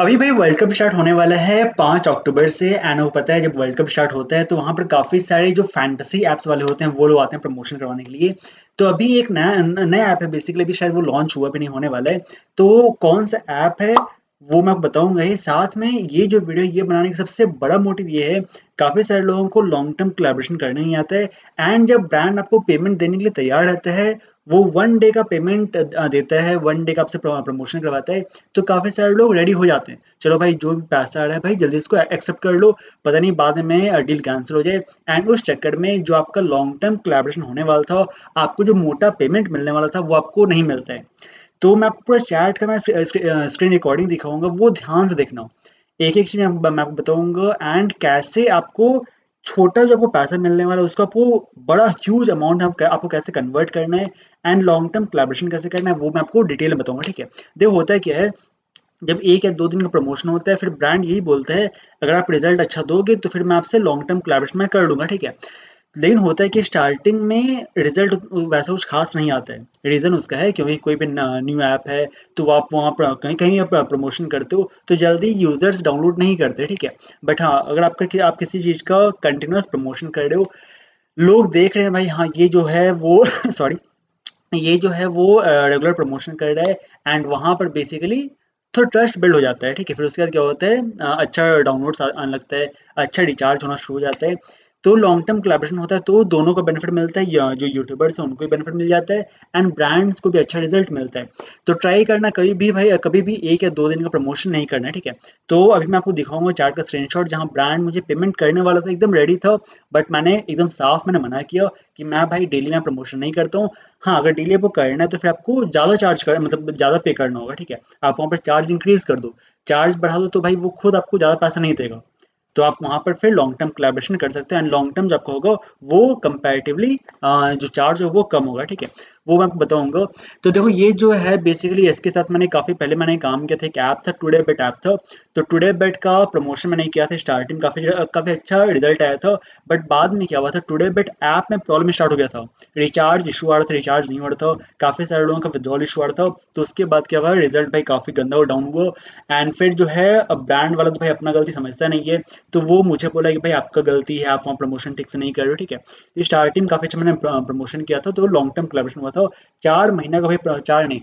अभी भाई world cup start होने वाला है 5 अक्टूबर से। एंड वो पता है जब वर्ल्ड कप स्टार्ट होता है तो वहां पर काफी सारे जो फैंटेसी एप्स वाले होते हैं वो लोग आते हैं प्रमोशन करवाने के लिए। तो अभी एक नया नया ऐप है बेसिकली, अभी शायद वो लॉन्च हुआ भी नहीं होने वाला है। तो कौन सा ऐप है वो मैं आपको बताऊंगा ही। साथ में ये जो वीडियो ये बनाने का सबसे बड़ा मोटिव ये है, काफी सारे लोगों को लॉन्ग टर्म कोलैबोरेशन करना नहीं आता है। एंड जब ब्रांड आपको पेमेंट देने के लिए तैयार रहता है, वो 1 डे का पेमेंट देता है, 1 डे का आपसे प्रमोशन करवाता है, तो काफी सारे लोग रेडी हो जाते हैं, चलो भाई जो भी पैसा आ रहा है भाई जल्दी इसको एक्सेप्ट कर लो, पता नहीं बाद में डील कैंसिल हो जाए। एंड उस चक्कर में जो आपका लॉन्ग टर्म कोलैबोरेशन होने वाला था, आपको जो मोटा पेमेंट मिलने वाला था वो आपको नहीं मिलता है। तो मैं आपको पूरा चैट का मैं स्क्रीन रिकॉर्डिंग दिखाऊंगा, वो ध्यान से देखना। एक एक चीज मैं आपको बताऊंगा एंड कैसे आपको छोटा जो आपको पैसा मिलने वाला है उसका आपको बड़ा ह्यूज अमाउंट आपको कैसे कन्वर्ट करना है, एंड लॉन्ग टर्म कोलैबोरेशन कैसे करना है वो मैं आपको डिटेल में बताऊंगा, ठीक है। देखो होता है क्या है, जब 1 या 2 दिन का प्रमोशन होता है फिर ब्रांड यही बोलता है अगर आप रिजल्ट अच्छा दोगे तो फिर मैं आपसे लॉन्ग टर्म कोलैबोरेशन मैं कर लूँगा, ठीक है। लेकिन होता है कि स्टार्टिंग में रिजल्ट वैसा कुछ खास नहीं आता है। रीज़न उसका है क्योंकि कोई भी न्यू ऐप है, तो आप वहाँ पर कहीं कहीं आप प्रमोशन करते हो तो जल्दी यूज़र्स डाउनलोड नहीं करते, ठीक है। बट हाँ, अगर आप किसी चीज़ का कंटिन्यूअस प्रमोशन कर रहे हो, लोग देख रहे हैं भाई हाँ ये जो है वो सॉरी, ये जो है वो रेगुलर प्रमोशन कर रहा है, एंड वहाँ पर बेसिकली थोड़ा ट्रस्ट बिल्ड हो जाता है, ठीक है। फिर उसके बाद क्या होता है, अच्छा डाउनलोड्स आने लगता है, अच्छा रिचार्ज होना शुरू हो जाता है। तो लॉन्ग टर्म कोलैबोरेशन होता है तो दोनों को बेनिफिट मिलता है, या जो यूट्यूबर्स हैं उनको भी बेनिफिट मिल जाता है, एंड ब्रांड्स को भी अच्छा रिजल्ट मिलता है। तो ट्राई करना कभी भी भाई, कभी भी 1 या 2 दिन का प्रमोशन नहीं करना है, ठीक है। तो अभी मैं आपको दिखाऊंगा चार्ट का स्क्रीनशॉट जहाँ ब्रांड मुझे पेमेंट करने वाला था, एकदम रेडी था, बट मैंने एकदम साफ मैंने मना किया कि मैं भाई डेली में प्रमोशन नहीं करता हूँ। हाँ, अगर डेली आपको करना है तो फिर आपको ज़्यादा चार्ज कर मतलब ज़्यादा पे करना होगा, ठीक है। आप वहाँ पर चार्ज इंक्रीज़ कर दो, चार्ज बढ़ा दो तो भाई वो खुद आपको ज़्यादा पैसा नहीं देगा। तो आप वहाँ पर फिर लॉन्ग टर्म कोलैबोरेशन कर सकते हैं, एंड लॉन्ग टर्म जो आपका होगा वो कंपैरेटिवली जो चार्ज है वो कम होगा, ठीक है। वो मैं आपको बताऊँगा। तो देखो ये जो है बेसिकली इसके साथ मैंने काफ़ी पहले मैंने काम किया था, एक ऐप था टुडे बेट ऐप था। तो टुडे बेट का प्रमोशन मैंने किया था, स्टार्टिंग काफ़ी अच्छा रिजल्ट आया था। बट बाद में क्या हुआ था, टुडे बेट ऐप में प्रॉब्लम स्टार्ट हो गया था, रिचार्ज इशू आ रहा था, रिचार्ज नहीं हो रहा था, काफ़ी सारे लोगों का विड्रॉल इशू आ रहा था। तो उसके बाद क्या हुआ, रिजल्ट भाई काफ़ी गंदा और डाउन हुआ। एंड फिर जो है अब ब्रांड वाला तो भाई अपना गलती समझता नहीं है, तो वो मुझे बोला कि भाई आपका गलती है, आप वहाँ प्रमोशन ठीक से नहीं कर रहे हो, ठीक है। तो स्टार्टिंग काफ़ी अच्छा मैंने प्रमोशन किया था, तो लॉन्ग टर्म कोलैबोरेशन हुआ था। 4 महीना का भाई, 4 नहीं,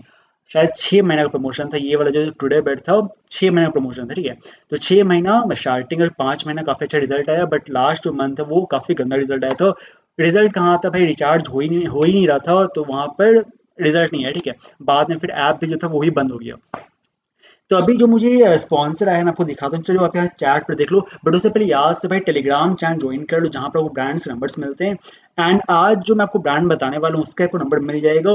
शायद 6 महीने का प्रमोशन था ये वाला जो टुडे बेट था। 6 महीने का प्रमोशन था, ठीक है। तो 6 महीना स्टार्टिंग में 5 महीना काफ़ी अच्छा रिजल्ट आया, बट लास्ट जो मंथ है वो काफ़ी गंदा रिजल्ट आया था। रिजल्ट कहाँ आता भाई, रिचार्ज हो ही नहीं रहा था, तो वहाँ पर रिजल्ट नहीं है, ठीक है। बाद में फिर ऐप भी जो था वो भी बंद हो गया। तो अभी जो मुझे स्पॉन्सर आया है मैं आपको दिखाता हूँ, चलो आप यहाँ चैट पर देख लो, बट उससे पहले याद से भाई टेलीग्राम चैनल ज्वाइन कर लो जहाँ पर आपको ब्रांड्स के नंबर्स मिलते हैं। एंड आज जो मैं आपको ब्रांड बताने वाला हूँ उसका आपको नंबर मिल जाएगा।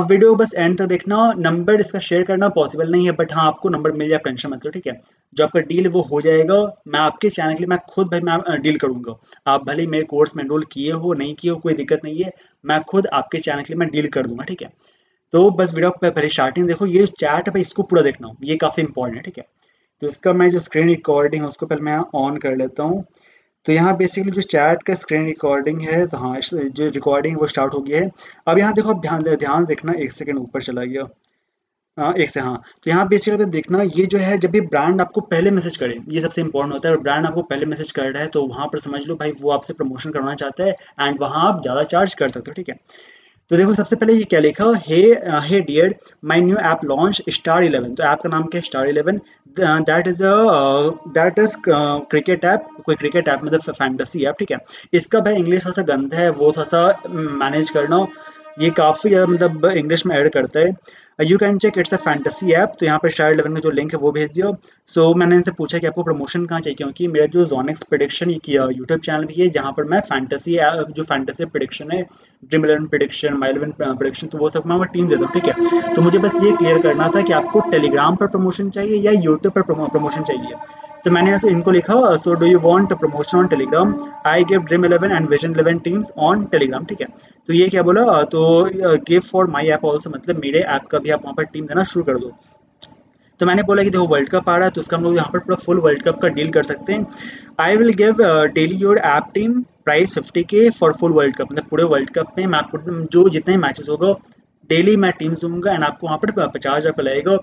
वीडियो बस एंड तक देखना, नंबर इसका शेयर करना पॉसिबल नहीं है, बट हाँ आपको नंबर मिल जाए, टेंशन मत लो, ठीक है। जो आपका डील है वो हो जाएगा। मैं आपके चैनल के लिए मैं खुद भाई मैं डील करूंगा। आप भले ही मेरे कोर्स में एनरोल किए हो नहीं किए हो कोई दिक्कत नहीं है, मैं खुद आपके चैनल के लिए मैं डील कर दूंगा, ठीक है। तो बस वीडियो पहले स्टार्टिंग देखो, ये चैट है भाई इसको पूरा देखना, ये काफ़ी इंपॉर्टेंट है, ठीक है। तो इसका मैं जो स्क्रीन रिकॉर्डिंग है उसको पहले मैं ऑन कर लेता हूँ। तो यहाँ बेसिकली जो चैट का स्क्रीन रिकॉर्डिंग है, तो हाँ जो रिकॉर्डिंग है वो स्टार्ट हो गया है। अब यहाँ देखो, आप ध्यान देखना, 1 सेकंड ऊपर चला गया। हाँ एक से, हाँ तो यहाँ बेसिकली देखना, ये जो है जब भी ब्रांड आपको पहले मैसेज करे, ये सबसे इंपॉर्टेंट होता है, ब्रांड आपको पहले मैसेज कर रहा है तो वहाँ पर समझ लो भाई वो आपसे प्रमोशन करवाना चाहता है, एंड वहाँ आप ज़्यादा चार्ज कर सकते हो, ठीक है। तो देखो सबसे पहले ये क्या लिखा, hey dear, my new app launch star 11। तो ऐप का नाम क्या है, star 11। That is cricket app, कोई क्रिकेट ऐप मतलब फैंटेसी ऐप, ठीक है। इसका भाई इंग्लिश थोड़ा सा गंदा है, वो थोड़ा सा मैनेज करना, ये काफ़ी ज़्यादा मतलब इंग्लिश में ऐड करता है। You can check, it's a fantasy app. तो यहाँ पर स्टार 11 का जो लिंक है वो भेज दिया। सो मैंने इनसे पूछा कि आपको प्रमोशन कहाँ चाहिए, क्योंकि मेरा जो जोनेक्स प्रिडिक्शन किया यूट्यूब चैनल भी है जहाँ पर मैं फैंटेसी जो फैंटेसी प्रिडिक्शन है, ड्रीम 11 प्रिडिक्शन, माई 11 प्रिडिक्शन, तो वो सब मैं टीम देता हूँ, ठीक है। तो मुझे बस ये क्लियर करना था कि आपको टेलीग्राम पर प्रमोशन चाहिए या यूट्यूब पर प्रमोशन चाहिए। तो मैंने यहाँ से इनको लिखा, so do you want promotion on Telegram, I give dream 11 and vision 11 teams on Telegram, ठीक है। तो ये क्या बोला, तो give for my app also, मतलब मेरे ऐप का भी आप वहाँ पर टीम देना शुरू कर दो। तो मैंने बोला कि देखो वर्ल्ड कप आ रहा है तो उसका हम लोग यहाँ पर पूरा फुल वर्ल्ड कप का डील कर सकते हैं। I will give daily your app team price 50K for full world cup, मतलब पूरे वर्ल्ड कप में मैं आपको जो जितने मैचेस होगा डेली मैं टीम्स दूंगा एंड आपको वहाँ पर 50,000 का लगेगा।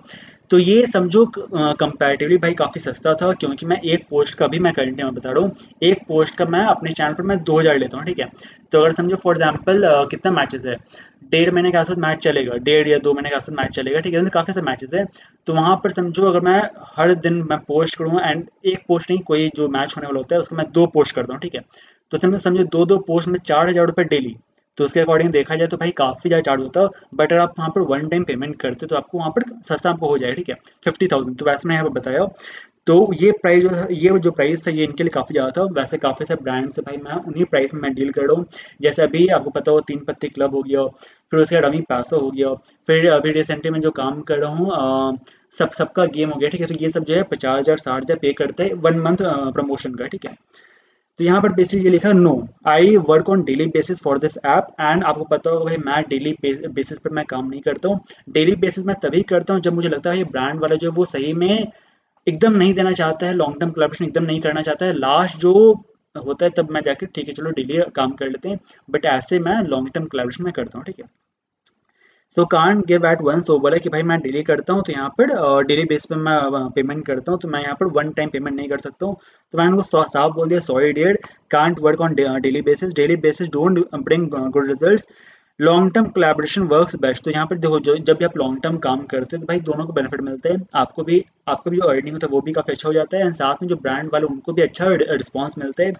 तो ये समझो कंपैरेटिवली भाई काफ़ी सस्ता था, क्योंकि मैं एक पोस्ट का भी मैं करंटली मैं बता रहा हूँ, एक पोस्ट का मैं अपने चैनल पर मैं 2,000 लेता हूँ, ठीक है। तो अगर समझो फॉर एग्जाम्पल कितना मैचेस है, 1.5 महीने के आसपास मैच चलेगा, 1.5 या 2 महीने के आसपास मैच चलेगा, ठीक है, तो काफ़ी सारे मैचेस है। तो वहाँ पर समझो अगर मैं हर दिन मैं पोस्ट करूँगा एंड एक पोस्ट नहीं, कोई जो मैच होने वाला होता है उसका मैं 2 पोस्ट करता हूँ, ठीक है। तो समझो समझो 2-2 पोस्ट में 4,000 रुपये डेली। तो उसके अकॉर्डिंग देखा जाए तो भाई काफ़ी ज़्यादा चार्ज होता है। बट अगर आप वहाँ पर वन टाइम पेमेंट करते हो तो आपको वहाँ पर सस्ता आपको हो जाएगा, ठीक है, 50,000। तो वैसे मैं यहाँ पर बताया। तो ये प्राइस जो प्राइस था ये इनके लिए काफ़ी ज़्यादा था। वैसे काफ़ी सारे ब्रांड से भाई मैं उन्हीं प्राइस में मैं डील कर रहा हूँ। जैसे अभी आपको पता हो तीन पत्ती क्लब हो गया, फिर उसके बाद अभी पैसा हो गया, फिर अभी रिसेंटली मैं जो काम कर रहा हूँ सबका गेम हो गया, ठीक है। तो ये सब जो है 50,000 60,000 पे करते हैं 1 मंथ प्रमोशन का, ठीक है। तो यहाँ पर बेसिकली ये लिखा no, I work on daily basis for this app. And आपको पता होगा भाई मैं डेली बेसिस पर मैं काम नहीं करता हूँ। डेली बेसिस मैं तभी करता हूँ जब मुझे लगता है ये ब्रांड वाला जो है वो सही में एकदम नहीं देना चाहता है, लॉन्ग टर्म कोलैबोरेशन एकदम नहीं करना चाहता है, लास्ट जो होता है तब मैं जाके ठीक है चलो डेली काम कर लेते हैं। बट ऐसे मैं लॉन्ग टर्म कोलैबोरेशन में करता हूँ, ठीक है। So can't give at once. तो बोला कि भाई मैं डेली करता हूँ तो यहाँ पर डेली बेस पे मैं पेमेंट करता हूँ, तो मैं यहाँ पर वन टाइम पेमेंट नहीं कर सकता हूँ। तो मैंने उनको साफ बोल दिया sorry dear, can't work on daily basis don't bring good results, long term collaboration works best. तो यहाँ पर देखो जो जब भी आप लॉन्ग टर्म काम करते हो तो भाई दोनों को बेनिफिट मिलते हैं, आपको भी जो अर्निंग होता है वो भी काफ़ी अच्छा हो जाता है एंड साथ में जो ब्रांड वाले उनको भी अच्छा रिस्पॉन्स मिलता है।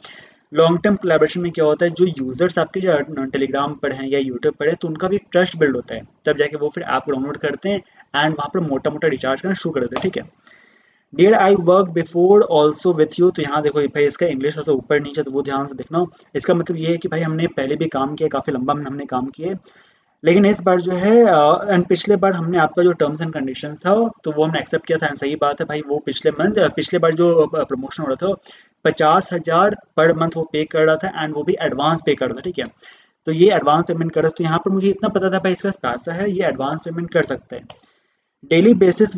लॉन्ग टर्म कोलैबोरेशन में क्या होता है, जो यूजर्स आपके जो टेलीग्राम पर हैं या यूट्यूब पर है तो उनका भी एक ट्रस्ट बिल्ड होता है, तब जाके वो फिर ऐप डाउनलोड करते हैं एंड वहाँ पर मोटा मोटा रिचार्ज करना शुरू कर देते हैं, ठीक है। Dear I work before also with you. तो यहाँ देखो भाई इसका इंग्लिश ऐसा ऊपर नीचे तो वो ध्यान से देखना। इसका मतलब ये है कि भाई हमने पहले भी काम किया, काफ़ी लंबा हमने काम किया, लेकिन इस बार जो है एंड पिछले बार हमने आपका जो टर्म्स एंड कंडीशंस था तो वो हमने एक्सेप्ट किया था एंड सही बात है भाई, वो पिछले बार जो प्रमोशन हो रहा था 50,000 पर मंथ वो पे कर रहा था एंड वो भी एडवांस पे कर रहा था, ठीक है। तो ये एडवांस पेमेंट कर रहा था, तो यहाँ पर मुझे इतना पता था भाई इसका पैसा है, ये एडवांस पेमेंट कर सकता है। daily basis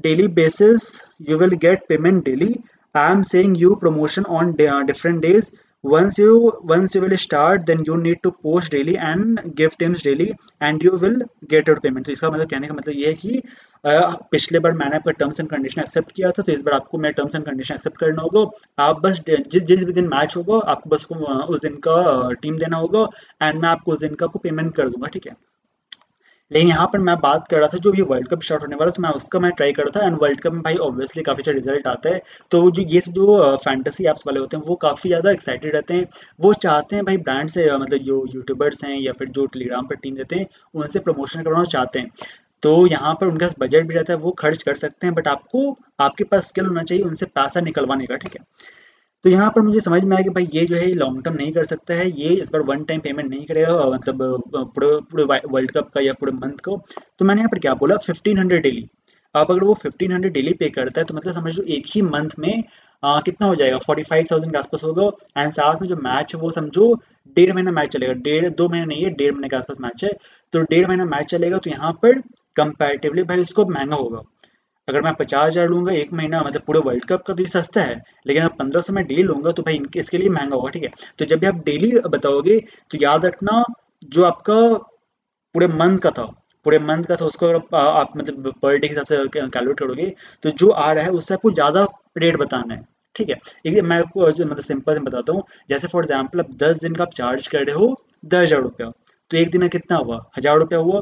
daily basis you will get payment daily. I am saying you promotion on different days. Once you will start then you need to post daily and give teams daily and you will get your payment। तो इसका मतलब कहने का मतलब ये है कि पिछले बार मैंने आपका टर्म्स एंड कंडीशन एक्सेप्ट किया था, तो इस बार आपको मेरे टर्म्स एंड कंडीशन एक्सेप्ट करना होगा। आप बस जिस भी दिन मैच होगा आपको बस उस दिन का टीम देना होगा एंड मैं आपको उस दिन का आपको पेमेंट कर दूंगा, ठीक है। लेकिन यहाँ पर मैं बात कर रहा था जो भी वर्ल्ड कप स्टार्ट होने वाला तो मैं उसका मैं ट्राई कर रहा था एंड वर्ल्ड कप में भाई ऑब्वियसली काफ़ी अच्छा रिजल्ट आता है। तो जो ये सब जो फैंटेसी ऐप्स वाले होते हैं वो काफ़ी ज़्यादा एक्साइटेड रहते हैं, वो चाहते हैं भाई ब्रांड से मतलब जो यूट्यूबर्स हैं या फिर जो टेलीग्राम पर टीम देते हैं उनसे प्रमोशन करवाना चाहते हैं। तो यहाँ पर उनका बजट भी रहता है, वो खर्च कर सकते हैं, बट आपको आपके पास स्किल होना चाहिए उनसे पैसा निकलवाने का, ठीक है। तो यहाँ पर मुझे समझ में आया कि भाई ये जो है लॉन्ग टर्म नहीं कर सकता है, ये इस बार वन टाइम पेमेंट नहीं करेगा मतलब पूरे पूरे वर्ल्ड कप का या पूरे मंथ को। तो मैंने यहाँ पर क्या बोला 1500 डेली। अब अगर वो 1500 डेली पे करता है तो मतलब समझ लो एक ही मंथ में कितना हो जाएगा 45,000 के आसपास होगा। एंड साथ में जो मैच है वो समझो 1.5 महीना मैच चलेगा, 1.5 2 महीने नहीं है, 1.5 महीने के आसपास मैच है। तो 1.5 महीना मैच चलेगा तो यहाँ पर कंपैरेटिवली भाई उसको महंगा होगा। अगर मैं 50,000 लूंगा एक महीना मतलब पूरे वर्ल्ड कप का तो ये सस्ता है, लेकिन अगर 1,500 में डेली लूंगा तो भाई इसके लिए महंगा होगा, ठीक है। तो जब भी आप डेली बताओगे तो याद रखना जो आपका पूरे मंथ का था उसको अगर आप मतलब पर डे के हिसाब से कैलकुलेट करोगे तो जो आ रहा है उससे आपको ज़्यादा रेट बताना है, ठीक है। एक मैं आपको मतलब सिंपल से बताता हूँ, जैसे फॉर एग्जाम्पल आप 10 दिन का आप चार्ज कर रहे हो 10,000 रुपया, तो एक दिन का कितना हुआ 1,000 रुपया हुआ।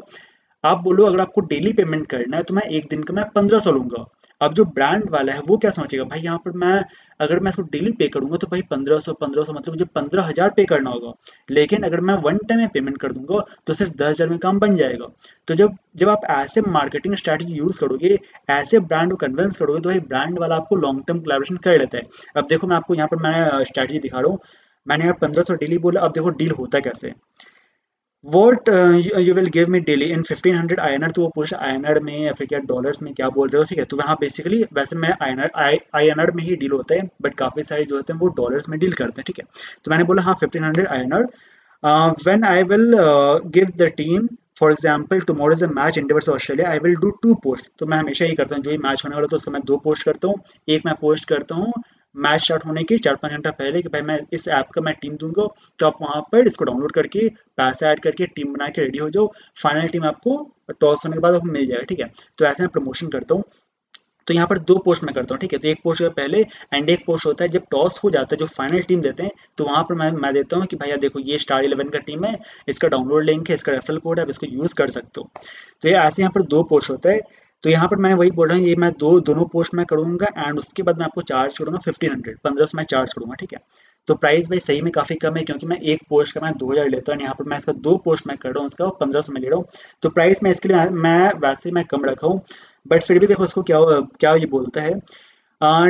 आप बोलो अगर आपको डेली पेमेंट करना है तो मैं एक दिन का मैं 1,500 लूंगा। अब जो ब्रांड वाला है वो क्या सोचेगा भाई यहाँ पर मैं अगर मैं इसको डेली पे करूंगा तो भाई 1,500 मतलब मुझे 15,000 पे करना होगा। लेकिन अगर मैं वन टाइम में पेमेंट कर दूंगा तो सिर्फ 10,000 में काम बन जाएगा। तो जब जब आप ऐसे मार्केटिंग स्ट्रैटेजी यूज करोगे, ऐसे ब्रांड को कन्विंस करोगे तो भाई ब्रांड वाला आपको लॉन्ग टर्म कोलैबोरेशन कर लेता है। अब देखो मैं आपको यहाँ पर मैं स्ट्रैटेजी दिखा रहा हूँ। मैंने यहाँ 1,500 डेली बोला, अब देखो डील होता है कैसे। What you will give me daily in 1,500 INR। तो वो पूछ INR में या फिर क्या डॉलर्स में क्या बोल रहे हो, ठीक है। तो वहाँ बेसिकली वैसे मैं INR में ही डील होता है, बट काफ़ी सारे जो होते हैं वो डॉलर्स में डील करते हैं, ठीक है। तो मैंने बोला हाँ 1,500 INR। When I will give the team for example tomorrow is a match India versus Australia I will do 2 post. तो मैं हमेशा ही करता हूँ जो ही मैच होने वाला तो उसका मैं 2 पोस्ट करता हूँ। एक मैं पोस्ट करता हूँ मैच स्टार्ट होने के 4-5 घंटा पहले कि भाई मैं इस ऐप का मैं टीम दूंगा, तो आप वहाँ पर इसको डाउनलोड करके पैसा ऐड करके टीम बना के रेडी हो जाओ, फाइनल टीम आपको टॉस होने के बाद आपको मिल जाएगा, ठीक है। तो ऐसे मैं प्रमोशन करता हूँ। तो यहाँ पर 2 पोस्ट मैं करता हूँ, ठीक है। तो एक पोस्ट पहले एंड एक पोस्ट होता है जब टॉस हो जाता है, जो फाइनल टीम देते हैं, तो वहाँ पर मैं देता हूँ कि भैया देखो ये स्टार 11 का टीम है, इसका डाउनलोड लिंक है, इसका रेफरल कोड है, आप इसको यूज़ कर सकते हो। तो ये ऐसे यहाँ पर 2 पोस्ट होता है। तो यहाँ पर मैं वही बोल रहा हूँ, ये मैं दोनों पोस्ट मैं करूँगा एंड उसके बाद मैं आपको चार्ज करूँगा 1500, 1500 मैं चार्ज करूँगा, ठीक है। तो प्राइस भाई सही में काफ़ी कम है, क्योंकि मैं एक पोस्ट का मैं 2000 लेता हूँ, यहाँ पर मैं इसका 2 पोस्ट मैं कर रहा हूँ, उसका 1500 में ले रहा हूँ। तो प्राइस मैं इसके लिए मैं वैसे ही मैं कम रखा हूँ, बट फिर भी देखो उसको क्या क्या ये बोलता है,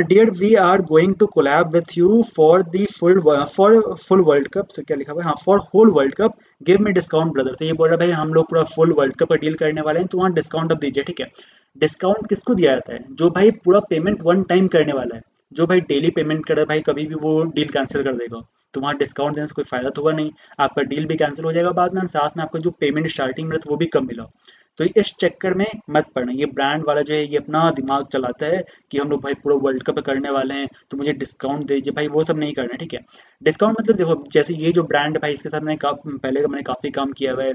dear we are going to collab with you for the full world cup, से क्या लिखा हुआ है, हाँ, for whole world cup, give me discount brother. तो ये बोल रहा है भाई हम लोग पूरा फुल वर्ल्ड कप का डील करने वाले हैं, तो वहाँ डिस्काउंट अब दीजिए, ठीक है। डिस्काउंट किसको दिया जाता है? जो भाई पूरा पेमेंट वन टाइम करने वाला है, जो भाई डेली पेमेंट करे भाई कभी भी वो डील कैंसिल कर देगा, तो वहाँ डिस्काउंट देने से कोई फायदा तो होगा नहीं, आपका डील भी कैंसिल हो जाएगा बाद में, साथ में आपका जो पेमेंट स्टार्टिंग में था वो भी कम मिला। तो इस चक्कर में मत पड़ना, ये ब्रांड वाला जो है ये अपना दिमाग चलाता है कि हम लोग भाई पूरा वर्ल्ड कप करने वाले हैं तो मुझे डिस्काउंट दीजिए, भाई वो सब नहीं करना है, ठीक है। डिस्काउंट मतलब देखो जैसे ये जो ब्रांड है भाई इसके साथ पहले का मैंने काफ़ी काम किया हुआ है,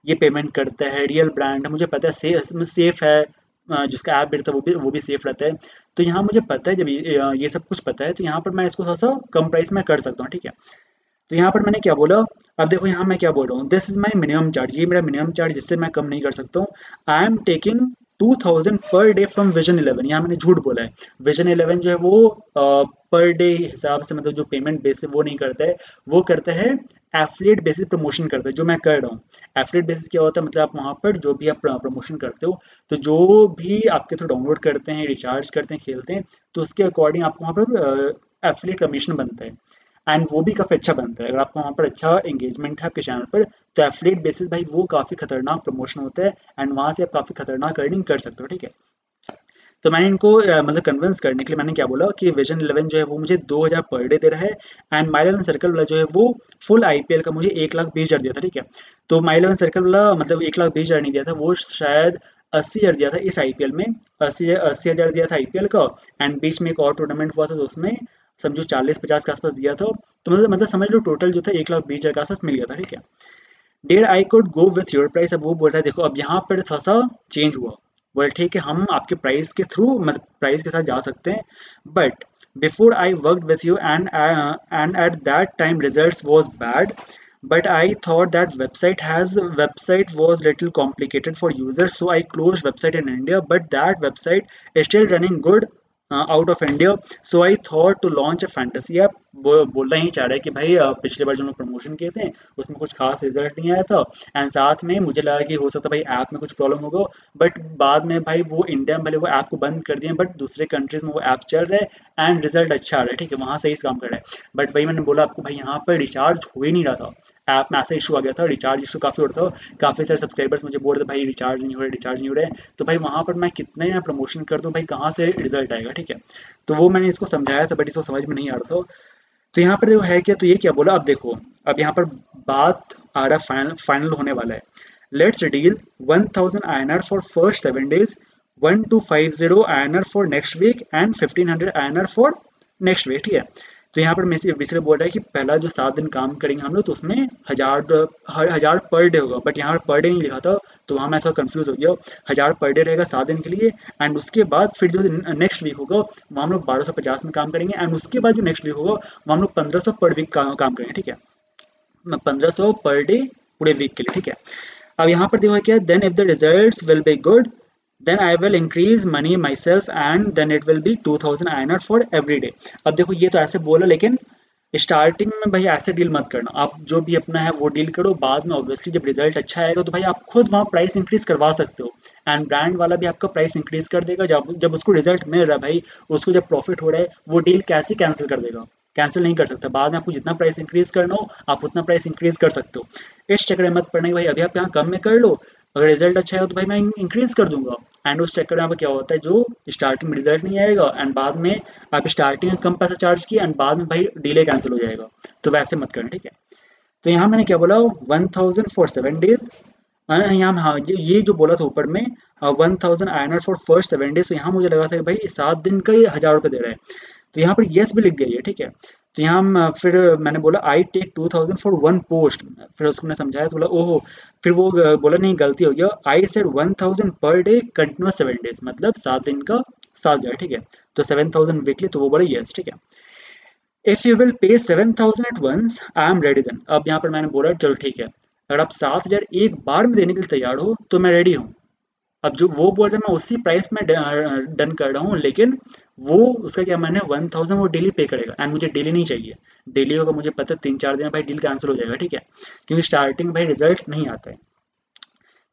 ये पेमेंट करता है, रियल ब्रांड है, मुझे पता है सेफ है, जिसका ऐप भी रहता है वो भी सेफ रहता है। तो यहाँ मुझे पता है जब ये सब कुछ पता है, तो यहाँ पर मैं इसको थोड़ा सा कम प्राइस में कर सकता हूँ, ठीक है। तो यहाँ पर मैंने क्या बोला, अब देखो यहाँ मैं क्या बोल रहा हूँ, this is my minimum charge, ये मेरा मिनिमम चार्ज, जिससे मैं कम नहीं कर सकता हूँ। I am taking 2000 per day from vision 11, यहाँ मैंने झूठ बोला है। विजन 11 जो है वो पर डे हिसाब से, मतलब जो पेमेंट बेसिस वो नहीं करता है, वो करता है एफिलिएट बेसिस प्रमोशन करता है, जो मैं कर रहा हूँ। एफिलिएट बेसिस क्या होता है, मतलब आप वहाँ पर जो भी आप प्रमोशन करते हो, तो जो भी आपके थ्रू डाउनलोड करते हैं, रिचार्ज करते हैं, खेलते हैं, तो उसके अकॉर्डिंग आपको वहाँ पर एफिलिएट कमीशन बनता है, एंड वो भी काफ़ी अच्छा बनता है। अगर आपका वहाँ पर अच्छा एंगेजमेंट है आपके चैनल पर, तो एफिलिएट बेसिस भाई वो काफ़ी खतरनाक प्रमोशन होता है, एंड वहाँ से आप काफ़ी खतरनाक अर्निंग कर सकते हो, ठीक है। तो मैंने इनको मतलब कन्विंस करने के लिए मैंने क्या बोला कि विजन 11 जो है वो मुझे 2000 पर डे दे रहा है, एंड माई 11 सर्कल वाला जो है वो फुल आईपीएल का मुझे 1,20,000 दिया था, ठीक है। तो माई 11 सर्कल वाला मतलब 1,20,000 नहीं दिया था, वो शायद 80,000 दिया था इस आईपीएल में, 80,000 दिया था आईपीएल का, एंड बीच में एक और टूर्नामेंट हुआ था तो उसमें समझो 40-50 के आसपास दिया था। तो मतलब समझ लो टोटल जो था 1,20,000 के आसपास मिल गया था, ठीक है। Dear I could go with your price, अब वो बोल रहा है देखो अब यहाँ पर थोड़ा सा चेंज हुआ, बोल ठीक है हम आपके प्राइस के थ्रू मतलब प्राइस के साथ जा सकते हैं, but before I work with you and eight that time results was bad, but I thought that website was little complicated for users, so I closed website in India, but that website is still running good out of India, so I thought to launch a fantasy app। बोलना ही चाह रहा है कि भाई पिछले बार जो हम promotion किए थे उसमें कुछ खास रिजल्ट नहीं आया था, एंड साथ में मुझे लगा कि हो सकता है भाई ऐप में कुछ प्रॉब्लम होगा, बट बाद में भाई वो इंडिया में भले वो ऐप को बंद कर दिए, बट दूसरे कंट्रीज में वो ऐप चल रहा है एंड रिजल्ट अच्छा आ रहा है, ठीक है, वहाँ सही से काम कर रहा है। बट भाई मैंने बोला आपको भाई यहाँ पर रिचार्ज हो ही नहीं रहा था, ऐप में ऐसा इशू आ गया था, रिचार्ज इशू काफ़ी हो रहा था, काफ़ी सारे सब्सक्राइबर्स मुझे बोल रहे थे भाई रिचार्ज नहीं हो रहा, रिचार्ज नहीं हो रहा है। तो भाई वहाँ पर मैं कितने ना प्रमोशन कर दूँ भाई कहाँ से रिजल्ट आएगा, ठीक है। तो वो मैंने इसको समझाया था बट इसको समझ में नहीं आ रहा था। तो यहाँ पर देखो है क्या, तो ये क्या बोला, अब देखो अब यहाँ पर बात आ रहा फाइनल फाइनल होने वाला है। Let's deal 1000 INR for first 7 days, 1250 INR for next week and 1500 INR for next week, ठीक है। तो यहाँ पर बेसिकली बोल रहा है कि पहला जो 7 दिन काम करेंगे हम लोग तो उसमें 1000 पर डे होगा, बट यहाँ पर पर डे नहीं लिखा था, तो वहाँ मैं थोड़ा कंफ्यूज हो गया। 1000 पर डे रहेगा 7 दिन के लिए, एंड उसके बाद फिर जो नेक्स्ट वीक होगा वहाँ हम लोग 1250 में काम करेंगे, एंड उसके बाद जो नेक्स्ट वीक होगा वहाँ हम लोग 1500 पर वीक काम करेंगे, ठीक है। 1500 पर डे पूरे वीक के लिए, ठीक है। अब यहाँ पर देखो क्या, then if the results will be good then I will increase money myself and then it will be 2000 INR for every day. अब देखो ये तो ऐसे बोला, लेकिन स्टार्टिंग में भाई ऐसे डील मत करना, आप जो भी अपना है वो डील करो, बाद में ऑब्वियसली जब रिजल्ट अच्छा आएगा तो भाई आप खुद वहाँ प्राइस इंक्रीज करवा सकते हो, एंड ब्रांड वाला भी आपका प्राइस इंक्रीज कर देगा, जब जब उसको रिजल्ट मिल रहा है भाई, उसको जब प्रॉफिट हो रहा है, वो डील कैसे कैंसिल कर देगा, कैंसिल नहीं कर सकता, बाद में आपको जितना प्राइस इंक्रीज करना हो आप उतना प्राइस इंक्रीज कर सकते हो। इस चक्कर में मत पड़ना कि भाई अभी आप यहाँ कम में कर लो, अगर रिजल्ट अच्छा है तो भाई मैं इंक्रीज कर दूंगा, एंड उस चक्कर में आपका क्या होता है, जो स्टार्टिंग में रिजल्ट नहीं आएगा एंड बाद में आप स्टार्टिंग में कम पैसा चार्ज किया एंड बाद में भाई डिले कैंसिल हो जाएगा, तो वैसे मत करना, ठीक है। तो यहाँ मैंने क्या बोला, 1000 फॉर 7 days, यहाँ हाँ ये जो बोला था ऊपर में 1000 INR फॉर फर्स्ट 7 days, तो यहाँ मुझे लगा था कि भाई 7 दिन का ये 1000 रुपये दे रहा है, तो यहाँ पर येस भी लिख दिया, ठीक है। तो यहाँ हम फिर मैंने बोला I take 2000 for one post, फिर उसको मैंने समझाया तो बोला ओहो, फिर वो बोला नहीं गलती हो गया, I said 1000 per day continuous 7 days, मतलब 7 दिन का 7,000, ठीक है। तो 7000 वीकली, तो वो बोला यस, ठीक है। If you will pay 7000 at once I am ready then, अब यहाँ पर मैंने बोला चलो ठीक है, अगर आप 7000 एक बार में देने के लिए तैयार हो तो मैं रेडी हूँ। अब जो वो बोल रहा है मैं उसी प्राइस में डन कर रहा हूँ, लेकिन वो उसका क्या, मैंने 1000 वो डेली पे करेगा, एंड मुझे डेली नहीं चाहिए। डेली होगा मुझे पता है 3-4 दिन में भाई डील कैंसिल हो जाएगा, ठीक है, क्योंकि स्टार्टिंग भाई रिजल्ट नहीं आता है।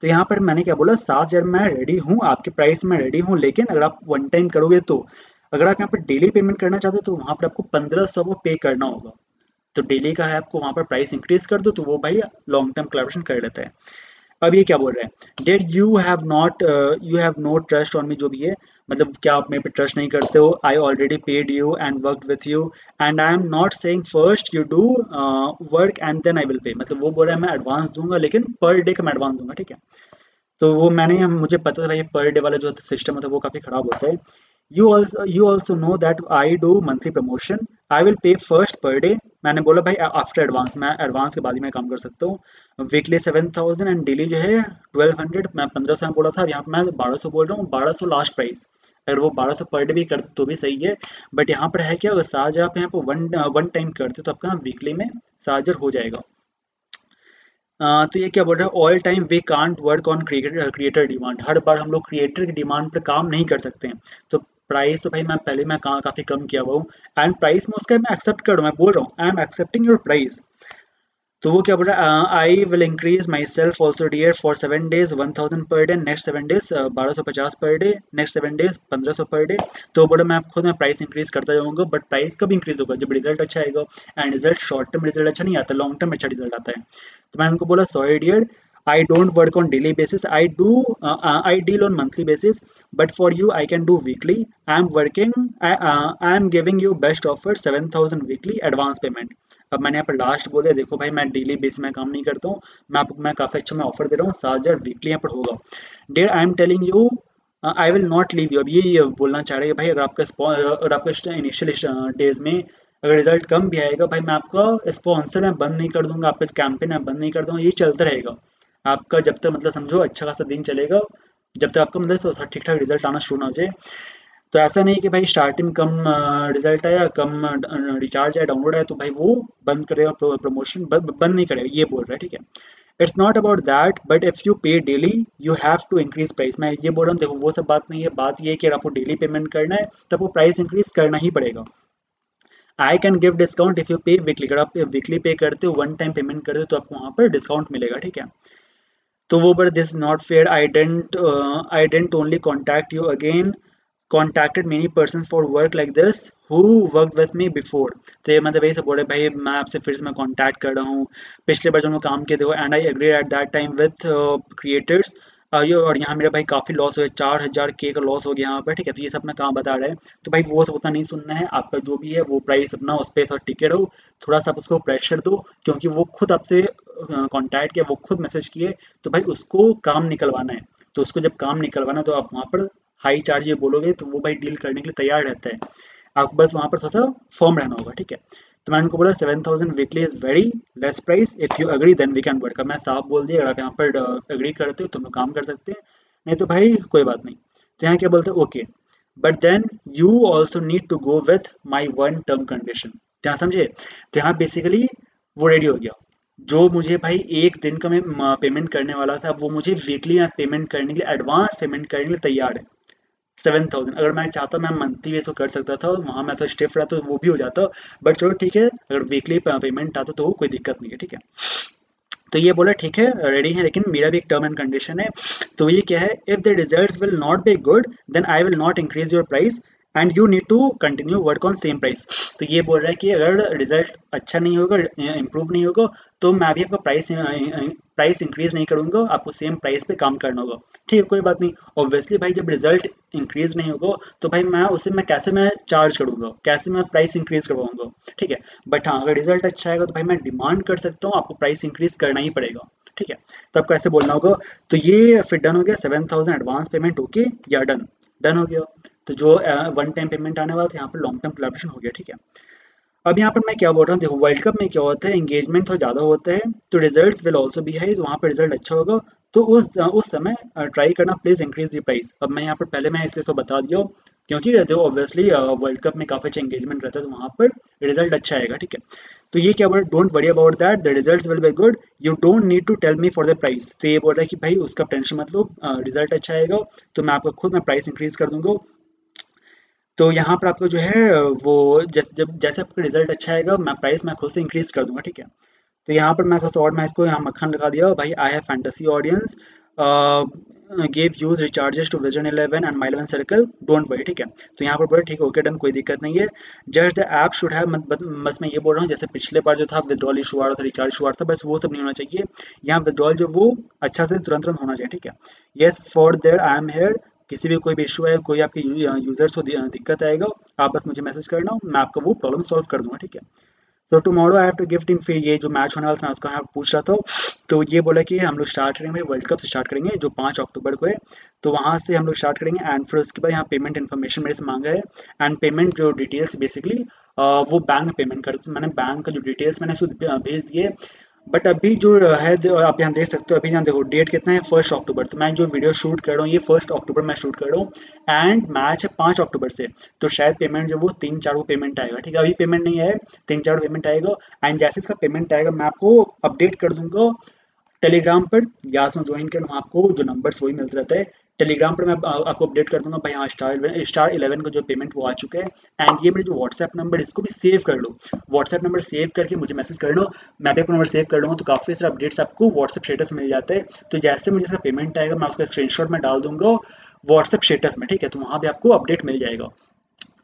तो यहाँ पर मैंने क्या बोला, 7000 मैं रेडी हूँ, आपके प्राइस में रेडी हूँ, लेकिन अगर आप वन टाइम करोगे तो, अगर आप यहाँ पर डेली पेमेंट करना चाहते हो तो वहाँ पर आपको 1500 वो पे करना होगा। तो डेली का है, आपको वहाँ पर प्राइस इंक्रीज कर दो तो वो भाई लॉन्ग टर्म कोलैबोरेशन कर लेता है। अब ये क्या बोल रहे हैं, did you have no trust on me, जो भी है, मतलब क्या आप मेरे पे ट्रस्ट नहीं करते हो, I already paid you and work with you, and I am not saying first you do work and then I will pay, मतलब वो बोल रहा है मैं एडवांस दूंगा लेकिन पर डे का मैं एडवांस दूंगा, ठीक है। तो वो मुझे पता था भाई पर डे वाला जो सिस्टम होता है वो काफ़ी ख़राब होता है। You also know that I do monthly promotion. I will pay first per day. मैंने बोला भाई आफ्टर एडवांस, मैं एडवांस के बाद ही मैं काम कर सकता हूँ। वीकली 7000 एंड डेली जो है 1200, मैं 1500 में बोला था, अब यहाँ पे मैं 1200 बोल रहा हूँ, 1200 लास्ट प्राइस। अगर वो 1200 पर डे भी करते तो भी सही है, बट यहाँ पर है क्या, अगर 7000 आप यहाँ पर वन टाइम करते तो आपका वीकली में 7000 हो जाएगा। तो ये क्या बोल रहा है, all time we can't work on creator demand, हर बार हम लोग क्रिएटर की डिमांड पर काम नहीं कर सकते हैं। तो प्राइस तो भाई मैं काफ़ी कम किया हुआ हूँ, एंड प्राइस में उसका मैं एक्सेप्ट कर रहा हूँ, मैं बोल रहा हूँ I am accepting your price. तो वो क्या बोल रहा है, I will increase myself also dear for 7 days 1000 per day, next 7 days 1250 per day, next 7 days 1500 per day. तो बोला मैं खुद मैं प्राइस इंक्रीज करता जाऊंगा, बट प्राइस कब इंक्रीज होगा, जब रिजल्ट अच्छा आएगा, and result short term result अच्छा नहीं आता, लॉन्ग टर्म अच्छा रिजल्ट आता है। तो मैंने उनको बोला sorry dear, I don't work on daily basis. I deal on monthly basis. But for you, I can do weekly. I'm working. I am giving you best offer 7000 weekly advance payment. अब मैंने यहाँ पर last बोल दिया, देखो भाई मैं daily base में काम नहीं करता हूँ, मैं काफ़ी अच्छा मैं ऑफर दे रहा हूँ, 7000 वीकली यहाँ पर होगा। Dear I am telling you I will not leave you. अब ये बोलना चाह रहे हैं भाई, अगर आपका इनिशियल डेज में अगर रिजल्ट कम भी आएगा भाई, मैं आपका स्पॉन्सर मैं बंद नहीं कर दूंगा, आपका कैंपेन मैं बंद नहीं कर दूंगा, ये चलता रहेगा आपका जब तक, मतलब समझो अच्छा खासा दिन चलेगा, जब तक आपका मतलब तो ठीक ठाक रिजल्ट आना शुरू ना हो जाए। तो ऐसा नहीं कि भाई स्टार्टिंग कम रिजल्ट आया, कम रिचार्ज आया, डाउनलोड आया तो भाई वो बंद करेगा, प्रमोशन बंद नहीं करेगा, ये बोल रहा है, ठीक है। It's not about that, but if you pay daily you have to increase price. मैं ये बोल रहा हूँ, देखो वो सब बात नहीं है, बात ये है कि अगर आपको डेली पेमेंट करना है तब वो प्राइस इंक्रीज करना ही पड़ेगा। I can give discount if you पे वीकली, अगर आप वीकली पे करते हो, वन टाइम पेमेंट करते हो तो आपको वहाँ पर डिस्काउंट मिलेगा, ठीक है। तो वो but this not fair, I didn't only contact you again, contacted many persons for work like this who worked with me before। तो ये मतलब यही सब बोल रहे भाई, मैं आपसे फिर से मैं कांटेक्ट कर रहा हूँ, पिछले बार जो मैं काम किए थे, and I agree at that time with creators. और यहाँ मेरा भाई काफ़ी लॉस हो गया, 4000 के का लॉस हो गया यहाँ पर, ठीक है। तो ये सब मैं काम बता रहा है, तो भाई वो सब उतना नहीं सुनना है आपका, जो भी है वो प्राइस अपना उस पर टिके रहो, थोड़ा सा आप उसको प्रेशर दो, क्योंकि वो खुद आपसे कांटेक्ट किया, वो खुद मैसेज किए, तो भाई उसको काम निकलवाना है। तो उसको जब काम निकलवाना तो आप वहाँ पर हाई चार्ज ये बोलोगे तो वो भाई डील करने के लिए तैयार रहता है, आपको बस वहाँ पर थोड़ा सा फर्म रहना होगा, ठीक है। तो मैंने उनको बोला 7000 weekly is very less price, if you agree then we can work. मैं साफ बोल दिया, अगर आप यहाँ पर अग्री करते हो तो हम लोग काम कर सकते हैं, नहीं तो भाई कोई बात नहीं। तो यहाँ क्या बोलते हैं, okay but then you also need to go with my one term condition. यहाँ समझे, तो यहाँ बेसिकली वो रेडी हो गया, जो मुझे भाई एक दिन का मैं पेमेंट करने वाला था, वो मुझे वीकली पेमेंट करने के लिए, एडवांस पेमेंट करने के लिए तैयार है। 7000, अगर मैं चाहता मैं मंथली बेस को कर सकता था, वहाँ मैं तो स्टिफ रहा तो वो भी हो जाता, बट चलो ठीक है, अगर वीकली पेमेंट आता तो कोई दिक्कत नहीं है, ठीक है। तो ये बोला ठीक है रेडी है, लेकिन मेरा भी एक टर्म एंड कंडीशन है। तो ये क्या है, if the results will not be good then I will not increase your price and you need to continue work on same price. तो ये बोल रहा है कि अगर रिजल्ट अच्छा नहीं होगा, इम्प्रूव नहीं होगा, तो मैं भी आपका प्राइस इंक्रीज नहीं करूंगा, आपको सेम प्राइस पे काम करना होगा, ठीक है, कोई बात नहीं। ऑब्वियसली भाई जब रिजल्ट इंक्रीज नहीं होगा तो भाई मैं कैसे मैं चार्ज करूंगा, कैसे मैं प्राइस इंक्रीज करवाऊंगा, ठीक है। बट हाँ, अगर रिजल्ट अच्छा आएगा तो भाई मैं डिमांड कर सकता हूँ, आपको प्राइस इंक्रीज करना ही पड़ेगा, ठीक है। तो आपको ऐसे बोलना होगा। तो ये फिर डन हो गया, 7000 एडवांस पेमेंट ओके या डन, डन हो गया। तो जो वन टाइम पेमेंट आने वाला था यहाँ पर लॉन्ग टर्म कोलैबोरेशन हो गया, ठीक है। अब यहाँ पर मैं क्या बोल रहा हूँ, देखो वर्ल्ड कप में क्या होता है, एंगेजमेंट थोड़ा ज़्यादा होता है, तो results will also be high, तो वहाँ पर रिजल्ट अच्छा होगा। तो उस समय ट्राई करना, प्लीज इंक्रीज द प्राइस। अब मैं यहाँ पर पहले मैं इसलिए तो बता दिया हूँ, क्योंकि जो ऑब्वियसली वर्ल्ड कप में काफ़ी अच्छा एंगेजमेंट रहता है, तो वहाँ पर रिजल्ट अच्छा आएगा, ठीक है। तो ये क्या बोल रहा है, don't worry about that, the results will be good, you don't need to tell me for the price. तो ये बोल रहा है कि भाई उसका टेंशन मत लो, रिजल्ट अच्छा आएगा तो मैं आपको खुद मैं प्राइस इंक्रीज कर दूंगा। तो यहाँ पर आपको जो है वो जैसे आपका रिजल्ट अच्छा आएगा, मैं खुद से इंक्रीज कर दूंगा, ठीक है। तो यहाँ पर मैं थोड़ा और मैं इसको यहाँ मक्खन लगा दिया भाई, I have fantasy audience give us recharges to vision 11 and my 11 circle, don't worry, ठीक है। तो यहाँ पर बोला ठीक है, ओके डन, कोई दिक्कत नहीं है। Just the app should have, बस मैं ये बोल रहा हूँ, जैसे पिछले बार जो था विड्रॉल इशू आ रहा था, रिचार्ज इशू आ रहा था, बस वो सब नहीं होना चाहिए। यहाँ विड्रॉल जो वो अच्छा से तुरंत तुरंत होना चाहिए, ठीक है। Yes for there I am here, किसी भी कोई भी इशू है, कोई आपके यूजर्स को दिक्कत आएगा, आप बस मुझे मैसेज करना, मैं आपका वो प्रॉब्लम सॉल्व कर दूंगा, ठीक है। तो tomorrow I have to give team, फिर ये जो मैच होने वाला था मैं उसका यहाँ पूछ रहा था। तो ये बोला कि हम लोग स्टार्ट करेंगे वर्ल्ड कप से, स्टार्ट करेंगे जो 5 अक्टूबर को है, तो वहाँ से हम लोग स्टार्ट करेंगे। एंड फिर उसके बाद यहाँ पेमेंट इन्फॉर्मेशन मेरे से मांगा है, एंड पेमेंट जो डिटेल्स बेसिकली वो बैंक में पेमेंट कर, तो मैंने बैंक का जो डिटेल्स मैंने उसको भेज दिए। बट अभी जो है जो आप यहाँ देख सकते हो, अभी यहाँ देखो डेट कितना है, 1 अक्टूबर। तो मैं जो वीडियो शूट कर रहा हूँ ये 1 अक्टूबर मैं शूट कर रहा हूँ, एंड मैच है 5 अक्टूबर से। तो शायद पेमेंट जो वो 3-4 को पेमेंट आएगा, ठीक है। अभी पेमेंट नहीं है, 3-4 पेमेंट आएगा, एंड जैसे इसका पेमेंट आएगा मैं आपको अपडेट कर दूंगा टेलीग्राम पर, या से ज्वाइन कर, वहाँ आपको जो नंबर्स वही मिलते रहते हैं। टेलीग्राम पर मैं आपको अपडेट कर दूंगा भाई, हाँ स्टार 11 का जो पेमेंट वो आ चुका है। एंड ये मेरे जो व्हाट्सएप नंबर, इसको भी सेव कर लो, व्हाट्सएप नंबर सेव करके मुझे मैसेज कर लो, मैं भी अपना नंबर सेव कर लूँगा, तो काफ़ी सारे अपडेट्स आपको व्हाट्सएप स्टेटस मिल जाते हैं। तो जैसे मुझे इसका पेमेंट आएगा मैं उसका स्क्रीनशॉट में डाल दूंगा व्हाट्सएप स्टेटस में, ठीक है। तो वहाँ भी आपको अपडेट मिल जाएगा।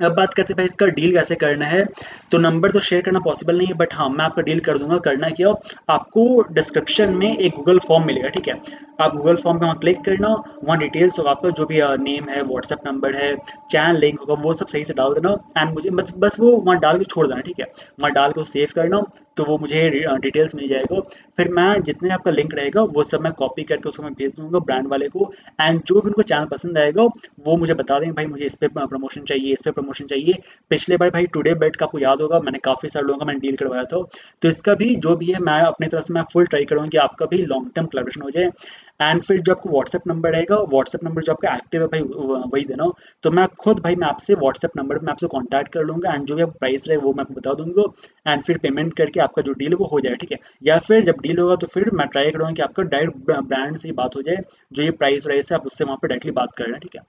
अब बात करते हैं भाई इसका डील कैसे करना है। तो नंबर तो शेयर करना पॉसिबल नहीं है, बट हाँ मैं आपका डील कर दूंगा। करना क्या, आपको डिस्क्रिप्शन में एक गूगल फॉर्म मिलेगा, ठीक है। आप गूगल फॉर्म पे वहाँ क्लिक करना, वहाँ डिटेल्स होगा आपका, जो भी नेम है, व्हाट्सएप नंबर है, चैनल लिंक होगा, वो सब सही से डाल देना। एंड मुझे बस वो वहाँ डाल के छोड़ देना, ठीक है। वहाँ डाल के सेव करना, तो वो मुझे डिटेल्स मिल जाएगा। फिर मैं जितने आपका लिंक रहेगा वो सब मैं कॉपी करके उसको मैं भेज दूंगा ब्रांड वाले को। एंड जो भी उनको चैनल पसंद आएगा वो मुझे बता देंगे भाई मुझे इस पे प्रमोशन चाहिए, इस पे प्रमोशन चाहिए। पिछले बार भाई टुडे बेट का आपको याद होगा, मैंने काफ़ी सारे लोगों का मैंने डील करवाया था। तो इसका भी जो भी है मैं अपनी तरफ से मैं फुल ट्राई करूँगा कि आपका भी लॉन्ग टर्म कोलैबोरेशन हो जाए। एंड फिर जो आपको व्हाट्सएप नंबर रहेगा, व्हाट्सएप नंबर जो आपका एक्टिव है भाई वही देना। तो मैं खुद भाई मैं आपसे व्हाट्सएप नंबर पर मैं आपसे कॉन्टैक्ट कर लूँगा, एंड जो भी आपका प्राइस रहे वो मैं आपको बता दूंगा। एंड फिर पेमेंट करके आपका जो डील है वो हो जाए, ठीक है। या फिर जब डील होगा तो फिर मैं ट्राई करूँगा कि आपका डायरेक्ट ब्रांड से ही बात हो जाए, जो ये प्राइस राइस है आप उससे वहाँ पर डायरेक्टली बात कर रहे हैं, ठीक है।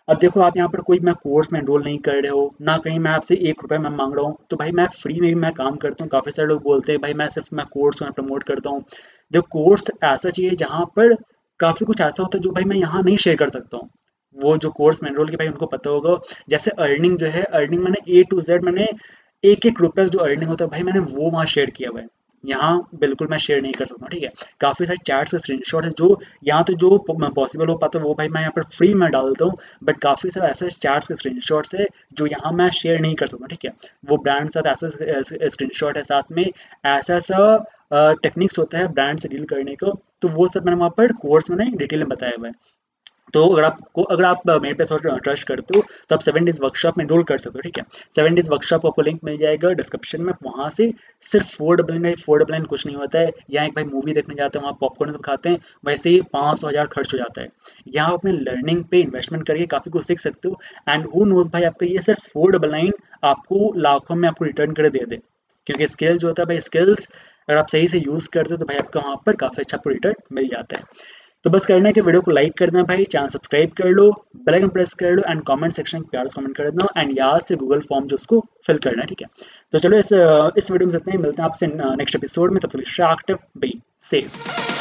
अब देखो आप यहाँ पर कोई मैं कोर्स में एनरोल नहीं कर रहे हो ना, कहीं मैं आपसे 1 रुपये मैं मांग रहा हूँ, तो भाई मैं फ्री में भी मैं काम करता हूँ। काफ़ी सारे लोग बोलते हैं भाई मैं सिर्फ मैं कोर्स में प्रमोट करता हूँ। जो कोर्स ऐसा चाहिए जहाँ पर काफ़ी कुछ ऐसा होता है जो भाई मैं यहाँ नहीं शेयर कर सकता हूँ। वो जो कोर्स में एनरोल की भाई उनको पता होगा। जैसे अर्निंग जो है, अर्निंग मैंने A to Z मैंने एक एक रुपये जो अर्निंग होता है भाई मैंने वो वहाँ शेयर किया हुआ है। यहाँ बिल्कुल मैं शेयर नहीं कर सकता हूँ, ठीक है। काफ़ी सारे चैट्स का स्क्रीनशॉट है जो यहाँ तो जो पॉसिबल हो पाता है वो भाई मैं यहाँ पर फ्री में डाल देता हूँ। बट काफ़ी सारे ऐसे चैट्स के स्क्रीनशॉट्स है जो यहाँ मैं शेयर नहीं कर सकता, ठीक है। वो ब्रांड साथ ऐसा स्क्रीनशॉट है, साथ में ऐसा ऐसा टेक्निक्स होता है ब्रांड से डील करने को। तो वो सब मैंने वहाँ पर कोर्स में डिटेल में बताया हुआ है। तो अगर आप मेरे पे थोड़ा ट्रस्ट करते हो तो आप 7 डेज वर्कशॉप में एनरोल कर सकते हो, ठीक है। 7 डेज वर्कशॉप को आपको लिंक मिल जाएगा डिस्क्रिप्शन में, वहाँ से सिर्फ 499 कुछ नहीं होता है। यहाँ एक भाई मूवी देखने जाते हैं, वहाँ पॉपकॉर्न सब खाते हैं, वैसे ही 500-1000 खर्च हो जाता है। यहाँ आप अपने लर्निंग पे इन्वेस्टमेंट करके काफ़ी कुछ सीख सकते हो। एंड हु नोज भाई आपका ये सिर्फ 499 आपको लाखों में आपको रिटर्न कर दे दे, क्योंकि स्किल्स जो होता है भाई, स्किल्स अगर आप सही से यूज़ करते हो तो भाई आपका वहाँ पर काफ़ी अच्छा आपको रिटर्न मिल जाता है। तो बस करना है कि वीडियो को लाइक कर देना भाई, चैनल सब्सक्राइब कर लो, बेल आइकन प्रेस कर लो, एंड कमेंट सेक्शन में प्यार से कमेंट कर देना, एंड याद से गूगल फॉर्म जो उसको फिल करना है, ठीक है। तो चलो इस वीडियो में इतना ही, मिलते हैं आपसे नेक्स्ट एपिसोड में। तब तक शार्क बी सेफ।